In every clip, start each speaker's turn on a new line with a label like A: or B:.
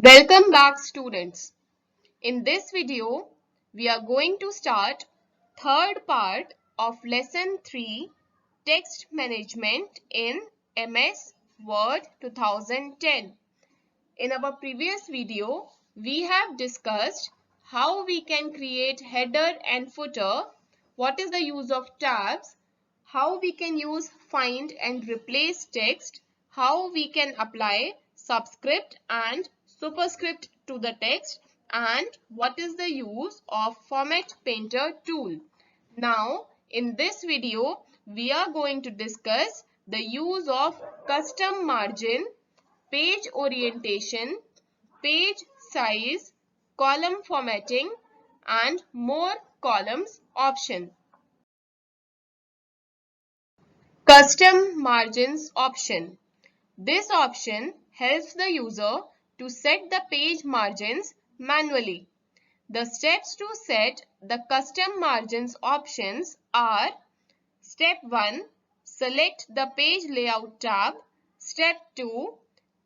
A: Welcome back, students. In this video, we are going to start third part of lesson 3 text management in MS Word 2010. In our previous video, we have discussed how we can create header and footer, what is the use of tabs, how we can use find and replace text, how we can apply subscript and superscript to the text, and what is the use of Format Painter tool. Now, in this video, we are going to discuss the use of custom margin, page orientation, page size, column formatting, and more columns option. Custom margins option. This option helps the user to set the page margins manually. The steps to set the custom margins options are: Step 1. Select the Page Layout tab. Step 2.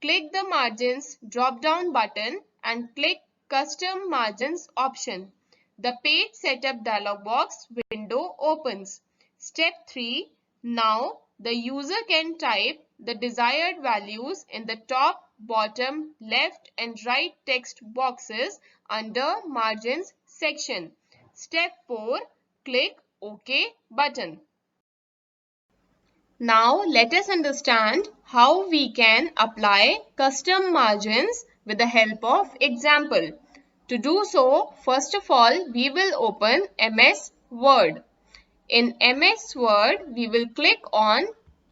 A: Click the Margins drop-down button and click Custom Margins option. The Page Setup dialog box window opens. Step 3. Now, the user can type the desired values in the top, bottom, left and right text boxes under Margins section. Step 4. Click OK button. Now let us understand how we can apply custom margins with the help of example. To do so, first of all, we will open MS Word. In MS Word, we will click on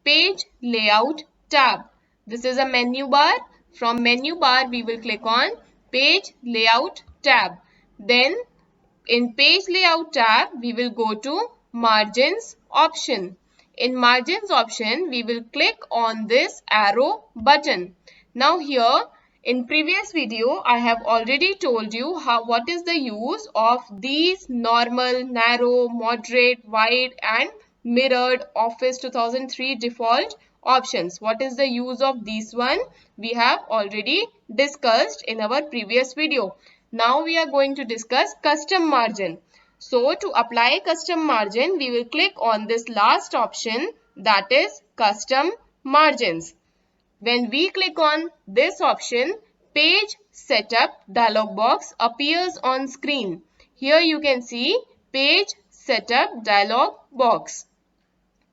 A: Page Layout tab. This is a menu bar. From menu bar, we will click on Page Layout tab. Then in Page Layout tab, we will go to Margins option. In Margins option, we will click on this arrow button. Now here, in previous video, I have already told you what is the use of these normal, narrow, moderate, wide and mirrored Office 2003 default options. What is the use of these one? We have already discussed in our previous video. Now we are going to discuss custom margin. So to apply custom margin, we will click on this last option, that is custom margins. When we click on this option, page setup dialog box appears on screen. Here you can see page setup dialog box.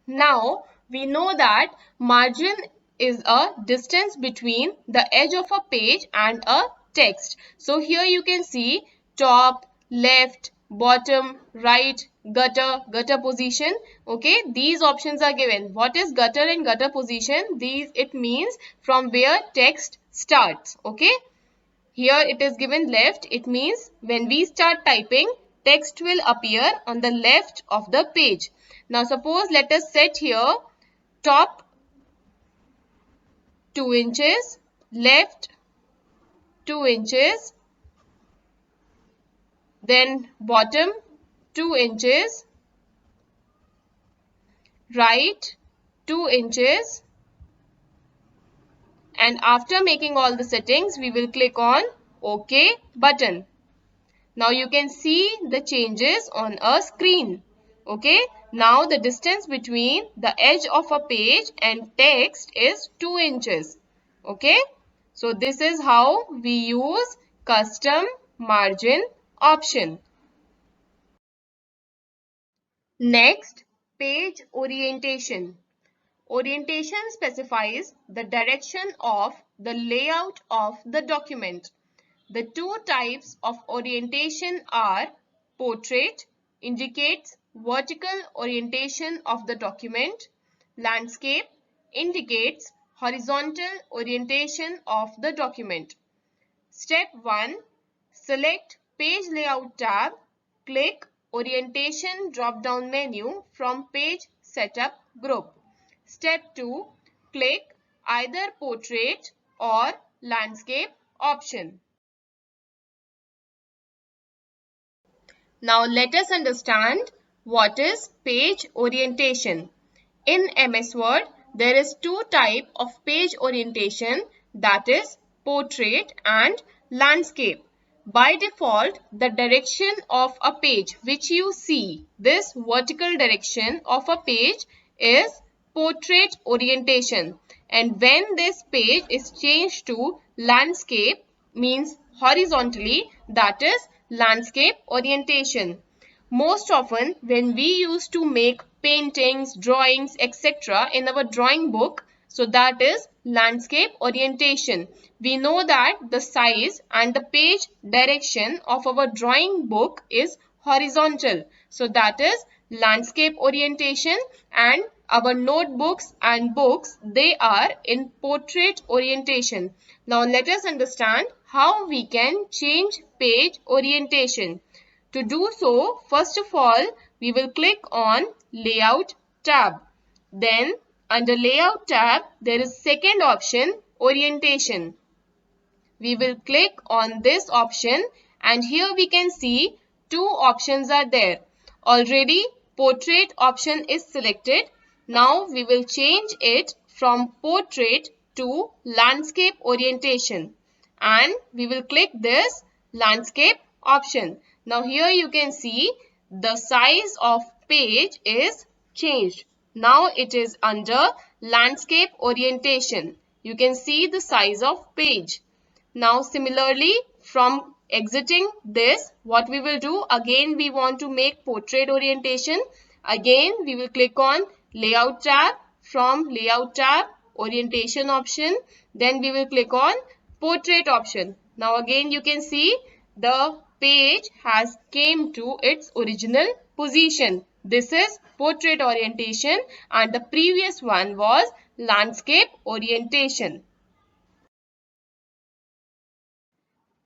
A: Now we know that margin is a distance between the edge of a page and a text. So here you can see top, left, bottom, right, gutter position. Okay, these options are given. What is gutter and gutter position? It means from where text starts. Okay, here it is given left. It means when we start typing, text will appear on the left of the page. Now suppose let us set here top 2 inches, left 2 inches, then bottom 2 inches, right 2 inches, and after making all the settings, we will click on OK button. Now you can see the changes on a screen. Okay, now the distance between the edge of a page and text is 2 inches. Okay, so this is how we use custom margin option. Next, page orientation. Orientation specifies the direction of the layout of the document. The two types of orientation are: portrait, indicates vertical orientation of the document; landscape, indicates horizontal orientation of the document. Step 1. Select Page Layout tab. Click Orientation drop-down menu from Page Setup group. Step 2. Click either Portrait or Landscape option. Now let us understand what is page orientation. In MS Word, there is two types of page orientation, that is portrait and landscape. By default, the direction of a page which you see, this vertical direction of a page is portrait orientation. And when this page is changed to landscape, means horizontally, that is landscape orientation. Most often, when we used to make paintings, drawings, etc. in our drawing book, so that is landscape orientation. We know that the size and the page direction of our drawing book is horizontal. So that is landscape orientation, and our notebooks and books, they are in portrait orientation. Now let us understand how we can change page orientation. To do so, first of all, we will click on Layout tab. Then under Layout tab, there is second option, Orientation. We will click on this option, and here we can see two options are there. Already portrait option is selected. Now we will change it from portrait to landscape orientation, and we will click this landscape option. Now here you can see the size of page is changed. Now it is under landscape orientation. You can see the size of page. Now similarly, from exiting this, what we will do, again we want to make portrait orientation. Again we will click on Layout tab. From Layout tab, Orientation option. Then we will click on Portrait option. Now again you can see the page has came to its original position. This is portrait orientation, and the previous one was landscape orientation.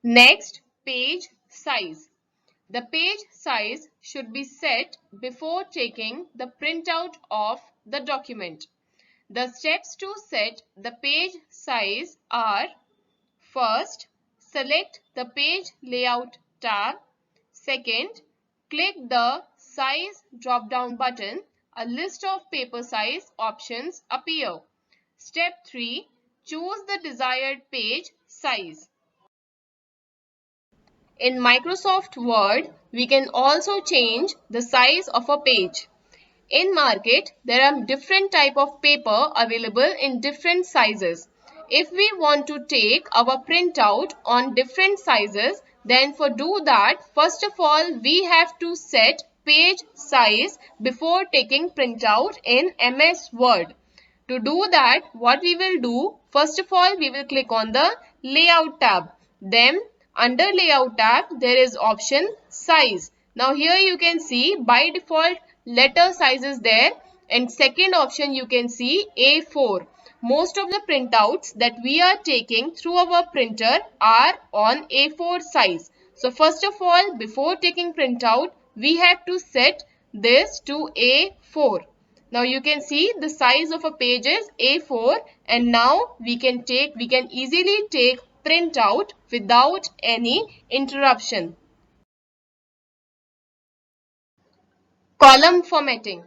A: Next, page size. The page size should be set before taking the printout of the document. The steps to set the page size are: first, select the Page Layout tab. Second, click the Size drop-down button. A list of paper size options appear. Step 3, choose the desired page size. In Microsoft Word, we can also change the size of a page. In market, there are different type of paper available in different sizes. If we want to take our printout on different sizes, then for do that, first of all, we have to set page size before taking printout in MS Word. To do that, what we will do, first of all, we will click on the Layout tab. Then under Layout tab, there is option Size. Now here you can see by default letter size is there, and second option you can see A4. Most of the printouts that we are taking through our printer are on A4 size. So first of all, before taking printout, we have to set this to A4. Now you can see the size of a page is A4, and now we can easily take printout without any interruption. Column formatting.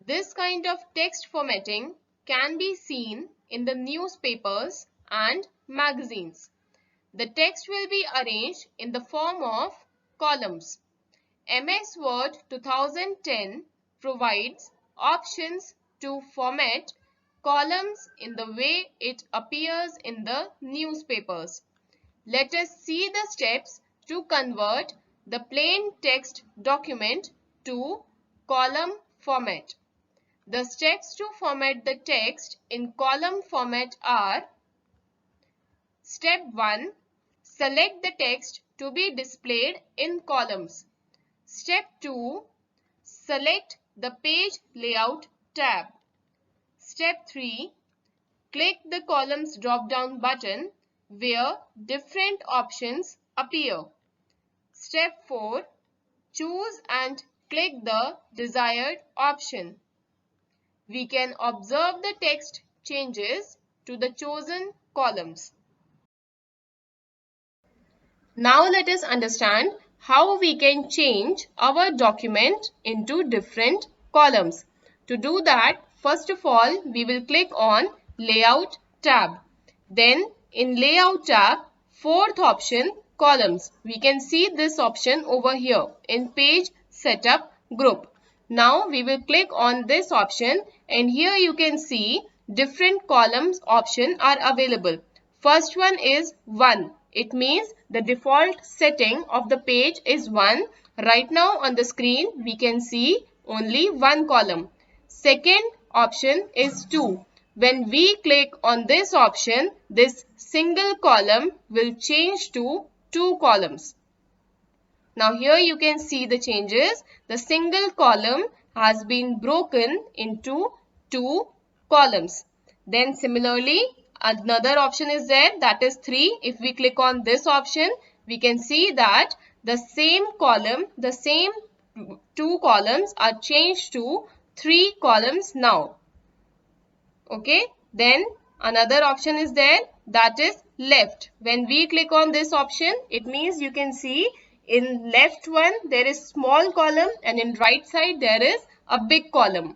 A: This kind of text formatting can be seen in the newspapers and magazines. The text will be arranged in the form of columns. MS Word 2010 provides options to format columns in the way it appears in the newspapers. Let us see the steps to convert the plain text document to column format. The steps to format the text in column format are: Step 1. Select the text to be displayed in columns. Step 2. Select the Page Layout tab. Step 3. Click the Columns drop-down button where different options appear. Step 4. Choose and click the desired option. We can observe the text changes to the chosen columns. Now let us understand how we can change our document into different columns. To do that, first of all, we will click on Layout tab. Then in Layout tab, Fourth option, columns. We can see this option over here in page setup group. Now we will click on this option and here you can see different columns option are available. First one is 1. It means the default setting of the page is 1. Right now on the screen we can see only one column. Second option is 2. When we click on this option, this single column will change to 2 columns. Now here you can see the changes. The single column has been broken into 2 columns. Then similarly, another option is there, that is 3. If we click on this option, we can see that the same column, the same 2 columns are changed to 3 columns now. Okay, then another option is there, that is left. When we click on this option, it means you can see in left one there is small column and in right side there is a big column.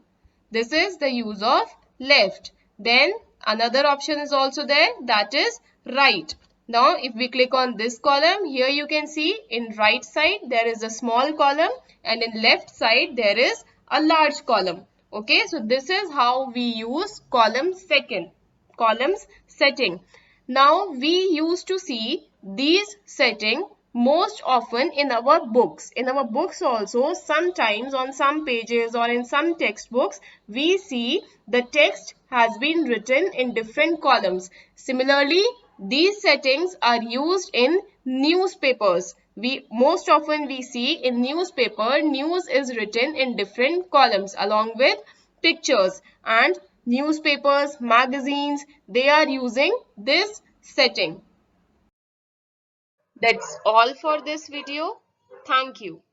A: This is the use of left. Then another option is also there, that is right. Now if we click on this column, here you can see in right side there is a small column and in left side there is a large column. Okay, so this is how we use columns setting. Now we used to see these setting most often in our books. In our books also, sometimes on some pages or in some textbooks, we see the text has been written in different columns. Similarly, these settings are used in newspapers. Most often we see in newspaper, news is written in different columns along with pictures, and newspapers, magazines, they are using this setting. That's all for this video. Thank you.